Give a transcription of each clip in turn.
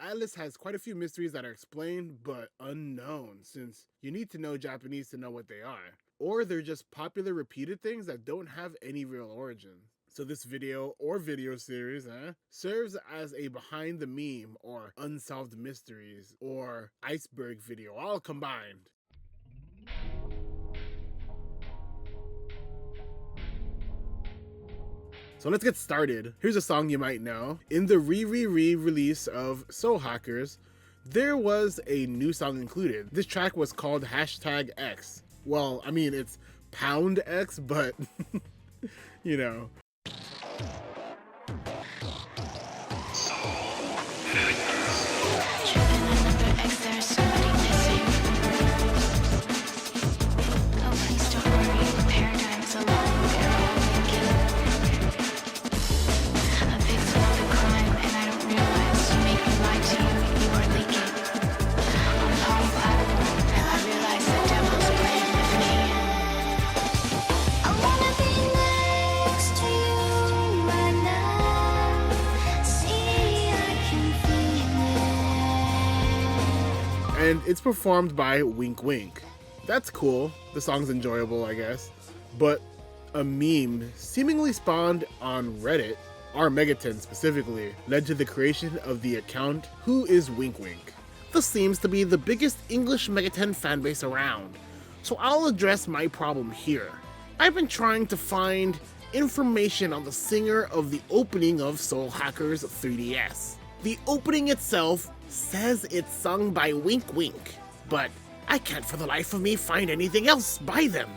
Atlas has quite a few mysteries that are explained but unknown, since you need to know Japanese to know what they are. Or they're just popular repeated things that don't have any real origin. So this video or video series serves as a behind the meme or unsolved mysteries or iceberg video all combined. So let's get started. Here's a song you might know. In the re-release of Soul Hackers, there was a new song included. This track was called #X. Well, I mean, it's pound X, but you know. And it's performed by Wink Wink. That's cool. The song's enjoyable, I guess. But a meme seemingly spawned on Reddit, r Megaton specifically, led to the creation of the account Who is Wink Wink. This seems to be the biggest English Megaton fanbase around, so I'll address my problem here. I've been trying to find information on the singer of the opening of Soul Hackers 3DS. The opening itself says it's sung by Wink Wink, but I can't for the life of me find anything else by them.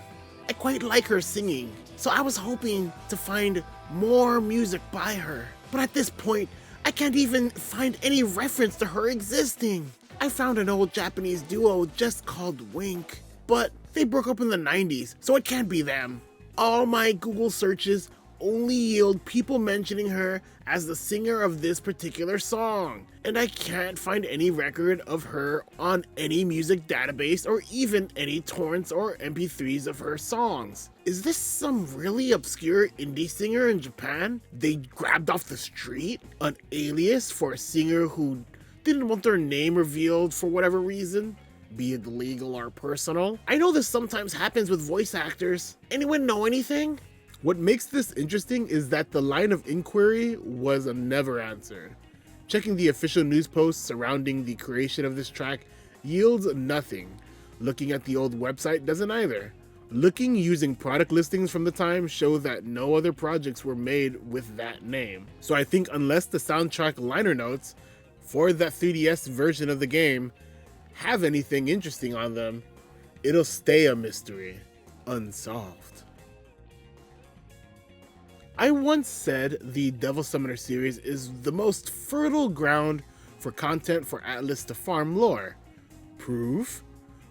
I quite like her singing, so I was hoping to find more music by her. But at this point, I can't even find any reference to her existing. I found an old Japanese duo just called Wink, but they broke up in the 90s, so it can't be them. All my Google searches only yield people mentioning her as the singer of this particular song, and I can't find any record of her on any music database or even any torrents or MP3s of her songs. Is this some really obscure indie singer in Japan they grabbed off the street? An alias for a singer who didn't want their name revealed for whatever reason? Be it legal or personal? I know this sometimes happens with voice actors. Anyone know anything? What makes this interesting is that the line of inquiry was never answered. Checking the official news posts surrounding the creation of this track yields nothing. Looking at the old website doesn't either. Looking using product listings from the time show that no other projects were made with that name. So I think unless the soundtrack liner notes for that 3DS version of the game have anything interesting on them, it'll stay a mystery, unsolved. I once said the Devil Summoner series is the most fertile ground for content for Atlas to farm lore. Proof?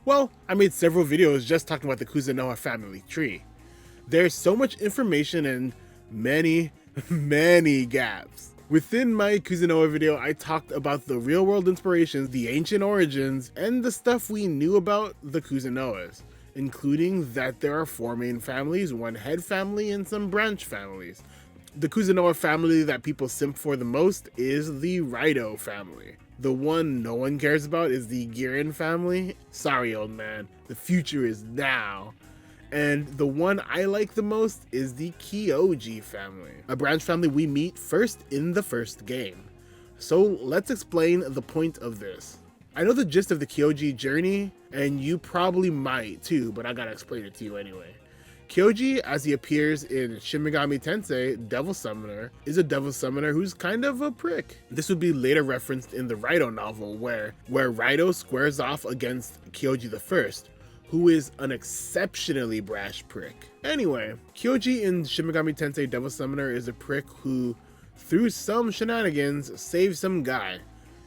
Well, I made several videos just talking about the Kuzunoha family tree. There's so much information and many gaps. Within my Kuzunoha video, I talked about the real-world inspirations, the ancient origins, and the stuff we knew about the Kuzunohas, including that there are 4 main families, 1 head family, and some branch families. The Kuzunoha family that people simp for the most is the Raito family. The one no one cares about is the Girin family. Sorry, old man, the future is now. And the one I like the most is the Kyoji family, a branch family we meet first in the first game. So let's explain the point of this. I know the gist of the Kyoji journey, and you probably might too, but I gotta explain it to you anyway. Kyoji, as he appears in Shin Megami Tensei Devil Summoner, is a devil summoner who's kind of a prick. This would be later referenced in the Raito novel, where Raito squares off against Kyoji the First, who is an exceptionally brash prick. Anyway, Kyoji in Shin Megami Tensei Devil Summoner is a prick who, through some shenanigans, saves some guy,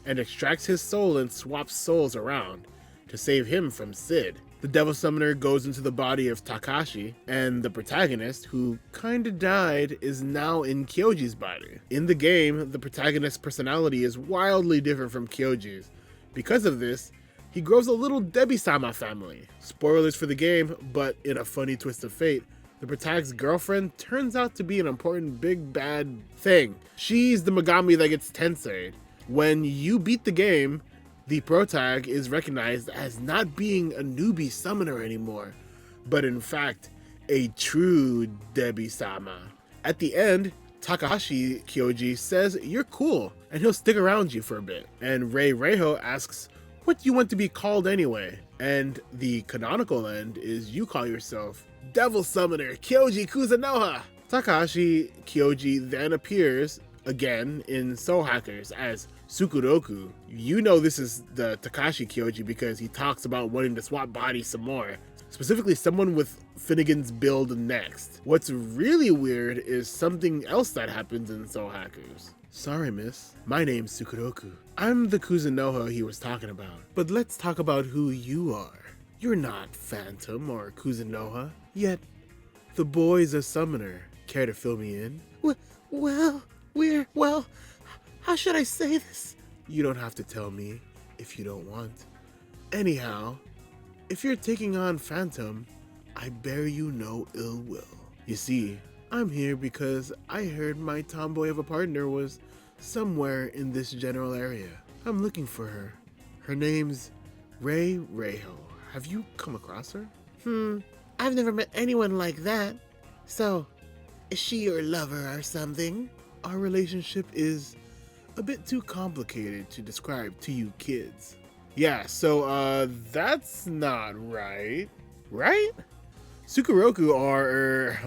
and extracts his soul and swaps souls around to save him from Sid. The Devil Summoner goes into the body of Takashi, and the protagonist, who kinda died, is now in Kyoji's body. In the game, the protagonist's personality is wildly different from Kyoji's. Because of this, he grows a little Debbie-sama family. Spoilers for the game, but in a funny twist of fate, the protagonist's girlfriend turns out to be an important big bad thing. She's the Megami that gets tensei'd. When you beat the game, the protag is recognized as not being a newbie summoner anymore, but in fact, a true Debi-sama. At the end, Takahashi Kyoji says you're cool and he'll stick around you for a bit. And Rei Reiho asks, what do you want to be called anyway? And the canonical end is you call yourself Devil Summoner Kyoji Kuzunoha. Takahashi Kyoji then appears again in Soul Hackers as Sukuroku. You know this is the Takashi Kyoji because he talks about wanting to swap bodies some more. Specifically someone with Finnegan's build next. What's really weird is something else that happens in Soul Hackers. Sorry miss, my name's Sukuroku. I'm the Kuzunoha he was talking about. But let's talk about who you are. You're not Phantom or Kuzunoha, yet the boy's a summoner. Care to fill me in? Well, how should I say this? You don't have to tell me if you don't want. Anyhow, if you're taking on Phantom, I bear you no ill will. You see, I'm here because I heard my tomboy of a partner was somewhere in this general area. I'm looking for her. Her name's Rei Reiho. Have you come across her? I've never met anyone like that. So, is she your lover or something? Our relationship is a bit too complicated to describe to you kids. Yeah, so that's not right. Right? Sukuroku or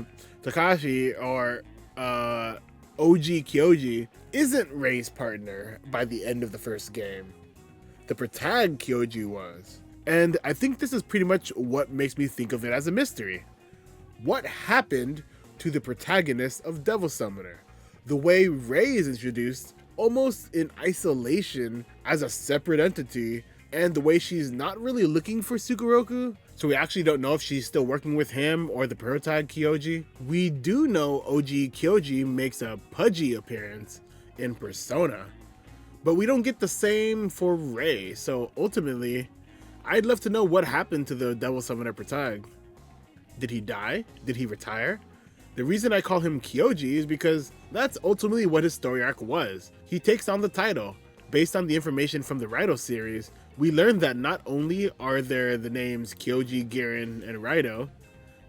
Takashi or OG Kyoji isn't Rei's partner by the end of the first game. The protag Kyoji was. And I think this is pretty much what makes me think of it as a mystery. What happened to the protagonist of Devil Summoner? The way Rei is introduced almost in isolation as a separate entity, and the way she's not really looking for Sukuroku, so we actually don't know if she's still working with him or the protag Kyoji. We do know OG Kyoji makes a pudgy appearance in Persona, but we don't get the same for Rei, so ultimately, I'd love to know what happened to the Devil Summoner protag. Did he die? Did he retire? The reason I call him Kyoji is because that's ultimately what his story arc was. He takes on the title. Based on the information from the Raito series, we learned that not only are there the names Kyoji, Girin, and Raito,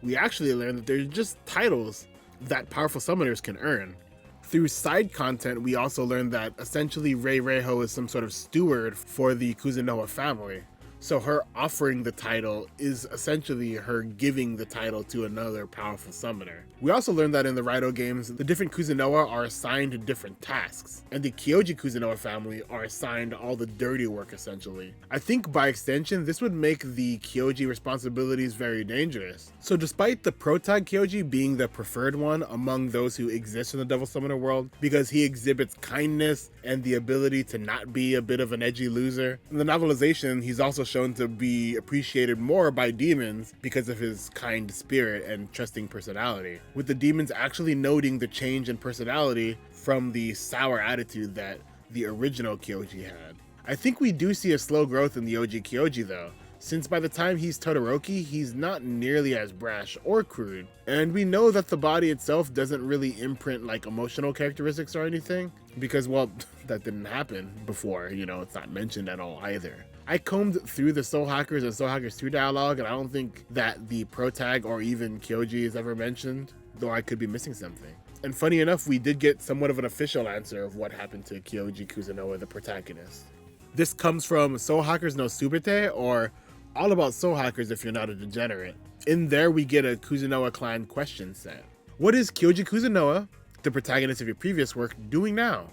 we actually learned that they're just titles that powerful summoners can earn. Through side content, we also learned that essentially Rei Reiho is some sort of steward for the Kuzunoha family. So her offering the title is essentially her giving the title to another powerful summoner. We also learned that in the Raito games, the different Kuzunoha are assigned to different tasks, and the Kyoji Kuzunoha family are assigned all the dirty work essentially. I think by extension, this would make the Kyoji responsibilities very dangerous. So despite the protag Kyoji being the preferred one among those who exist in the Devil Summoner world, because he exhibits kindness and the ability to not be a bit of an edgy loser, in the novelization, he's also shown to be appreciated more by demons because of his kind spirit and trusting personality, with the demons actually noting the change in personality from the sour attitude that the original Kyoji had. I think we do see a slow growth in the OG Kyoji though, since by the time he's Todoroki, he's not nearly as brash or crude, and we know that the body itself doesn't really imprint like emotional characteristics or anything, because well, that didn't happen before, it's not mentioned at all either. I combed through the Soul Hackers and Soul Hackers 2 dialogue, and I don't think that the protag or even Kyoji is ever mentioned, though I could be missing something. And funny enough, we did get somewhat of an official answer of what happened to Kyoji Kuzunoha, the protagonist. This comes from Soul Hackers no Subete, or All About Soul Hackers If You're Not a Degenerate. In there, we get a Kuzunoha clan question set. What is Kyoji Kuzunoha, the protagonist of your previous work, doing now?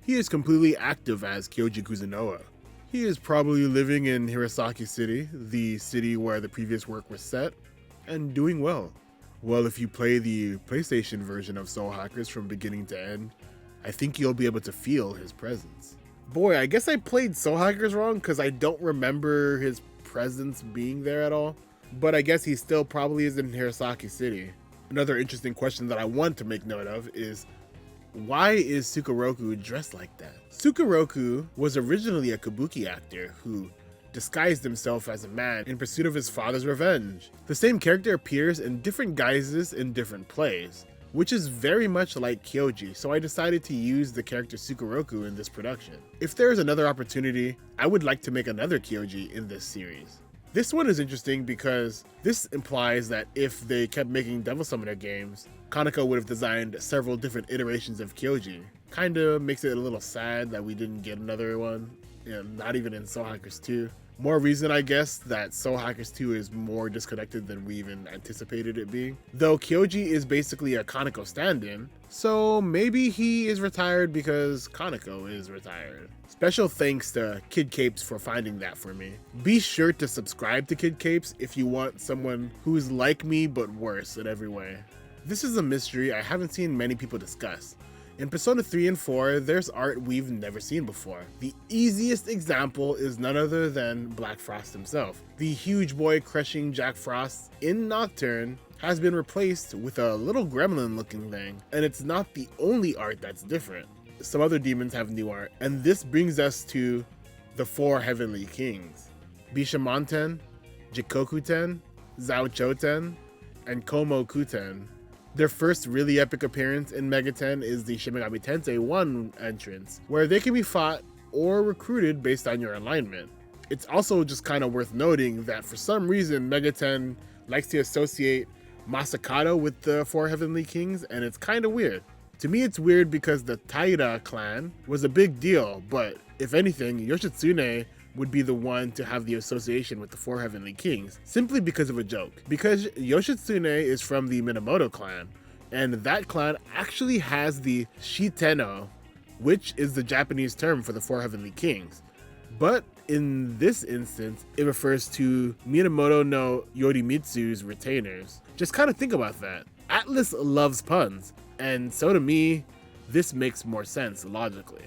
He is completely active as Kyoji Kuzunoha. He is probably living in Hirosaki City, the city where the previous work was set, and doing well. Well, if you play the PlayStation version of Soul Hackers from beginning to end, I think you'll be able to feel his presence. Boy, I guess I played Soul Hackers wrong because I don't remember his presence being there at all, but I guess he still probably is in Hirosaki City. Another interesting question that I want to make note of is, why is Sukuroku dressed like that? Sukuroku was originally a kabuki actor who disguised himself as a man in pursuit of his father's revenge. The same character appears in different guises in different plays. which is very much like Kyoji, so I decided to use the character Sukeroku in this production. If there is another opportunity, I would like to make another Kyoji in this series. This one is interesting because this implies that if they kept making Devil Summoner games, Kaneko would have designed several different iterations of Kyoji. Kinda makes it a little sad that we didn't get another one, not even in Soul Hackers 2. More reason, I guess, that Soul Hackers 2 is more disconnected than we even anticipated it being. Though Kyoji is basically a Kaneko stand-in, so maybe he is retired because Kaneko is retired. Special thanks to Kid Capes for finding that for me. Be sure to subscribe to Kid Capes if you want someone who's like me but worse in every way. This is a mystery I haven't seen many people discuss. In Persona 3 and 4, there's art we've never seen before. The easiest example is none other than Black Frost himself. The huge boy crushing Jack Frost in Nocturne has been replaced with a little gremlin looking thing, and it's not the only art that's different. Some other demons have new art, and this brings us to the 4 Heavenly Kings: Bishamonten, Jikokuten, Zauchoten, and Komokuten. Their first really epic appearance in Mega 10 is the Shin Megami Tensei 1 entrance, where they can be fought or recruited based on your alignment. It's also just kind of worth noting that for some reason Mega 10 likes to associate Masakado with the 4 Heavenly Kings, and it's kind of weird. To me, it's weird because the Taira clan was a big deal, but if anything, Yoshitsune would be the one to have the association with the 4 Heavenly Kings, simply because of a joke. Because Yoshitsune is from the Minamoto clan, and that clan actually has the Shiteno, which is the Japanese term for the 4 Heavenly Kings. But in this instance, it refers to Minamoto no Yorimitsu's retainers. Just kind of think about that. Atlus loves puns, and so to me, this makes more sense logically.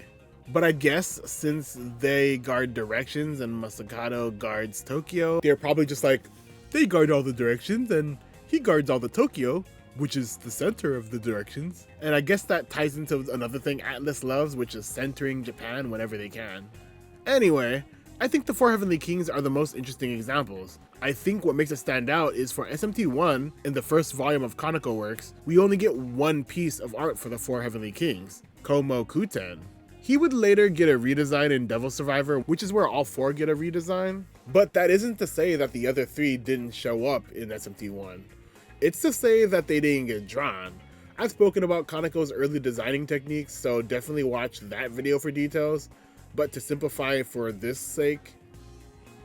But I guess since they guard directions and Masakado guards Tokyo, they're probably just like, they guard all the directions and he guards all the Tokyo, which is the center of the directions. And I guess that ties into another thing Atlus loves, which is centering Japan whenever they can. Anyway, I think the 4 Heavenly Kings are the most interesting examples. I think what makes it stand out is for SMT1, in the first volume of Kaneko Works, we only get one piece of art for the 4 Heavenly Kings, Komokuten. He would later get a redesign in Devil Survivor, which is where all 4 get a redesign. But that isn't to say that the other 3 didn't show up in SMT1. It's to say that they didn't get drawn. I've spoken about Kaneko's early designing techniques, so definitely watch that video for details. But to simplify for this sake,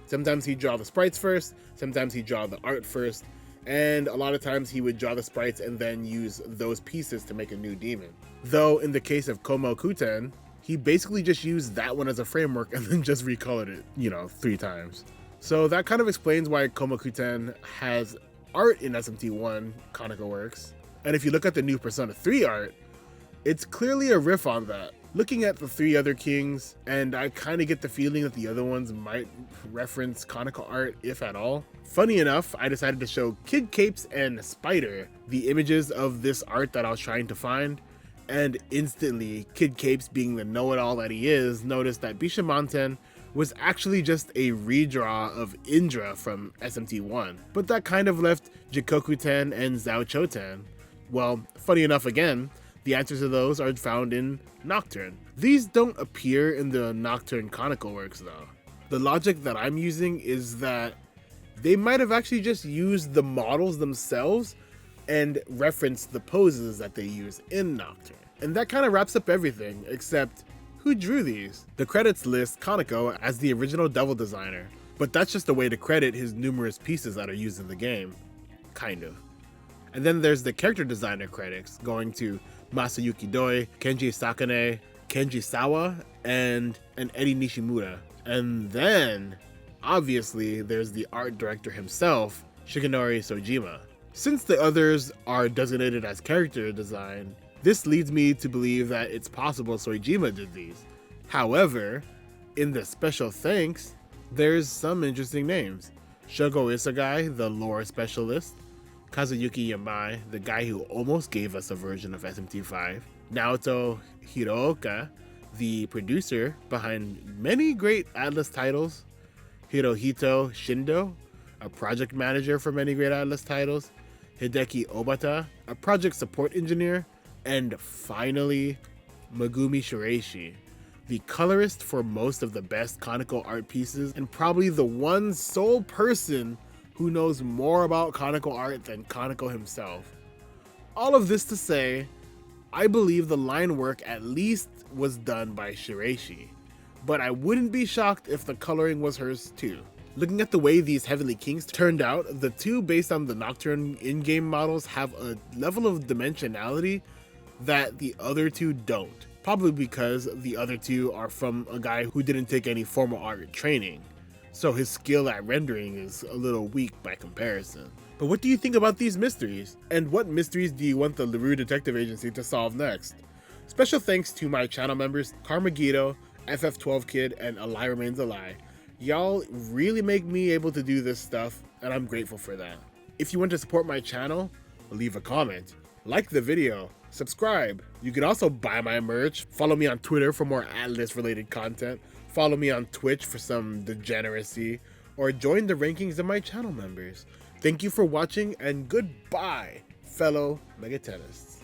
sometimes he'd draw the sprites first, sometimes he'd draw the art first, and a lot of times he would draw the sprites and then use those pieces to make a new demon. Though in the case of Komokuten, he basically just used that one as a framework and then just recolored it, 3 times. So that kind of explains why Komokuten has art in SMT1 Kaneko Works. And if you look at the new Persona 3 art, it's clearly a riff on that. Looking at the 3 other kings, and I kind of get the feeling that the other ones might reference Kaneko art, if at all. Funny enough, I decided to show Kid Capes and Spider the images of this art that I was trying to find. And instantly, Kid Capes, being the know-it-all that he is, noticed that Bishamonten was actually just a redraw of Indra from SMT1. But that kind of left Jikokuten and Zauchoten. Well, funny enough again, the answers to those are found in Nocturne. These don't appear in the Nocturne Kaneko Works though. The logic that I'm using is that they might have actually just used the models themselves and reference the poses that they use in Nocturne. And that kind of wraps up everything, except who drew these? The credits list Kaneko as the original Devil designer, but that's just a way to credit his numerous pieces that are used in the game. Kind of. And then there's the character designer credits, going to Masayuki Doi, Kenji Sakane, Kenji Sawa, and Eddie Nishimura. And then, obviously, there's the art director himself, Shigenori Sojima. Since the others are designated as character design, this leads me to believe that it's possible Sojima did these. However, in the special thanks, there's some interesting names. Shogo Isagai, the lore specialist, Kazuyuki Yamai, the guy who almost gave us a version of SMT5, Naoto Hirooka, the producer behind many great Atlus titles, Hirohito Shindo, a project manager for many great Atlus titles, Hideki Obata, a project support engineer, and finally, Megumi Shiraishi, the colorist for most of the best Kaneko art pieces, and probably the one sole person who knows more about Kaneko art than Kaneko himself. All of this to say, I believe the line work at least was done by Shiraishi, but I wouldn't be shocked if the coloring was hers too. Looking at the way these Heavenly Kings turned out, the two based on the Nocturne in-game models have a level of dimensionality that the other two don't. Probably because the other two are from a guy who didn't take any formal art training, so his skill at rendering is a little weak by comparison. But what do you think about these mysteries? And what mysteries do you want the LaRue Detective Agency to solve next? Special thanks to my channel members Karmagito, FF12Kid, and A Lie Remains a Lie. Y'all really make me able to do this stuff, and I'm grateful for that. If you want to support my channel, leave a comment, like the video, subscribe. You can also buy my merch, follow me on Twitter for more Atlus related content, follow me on Twitch for some degeneracy, or join the rankings of my channel members. Thank you for watching, and goodbye, fellow Megatenists.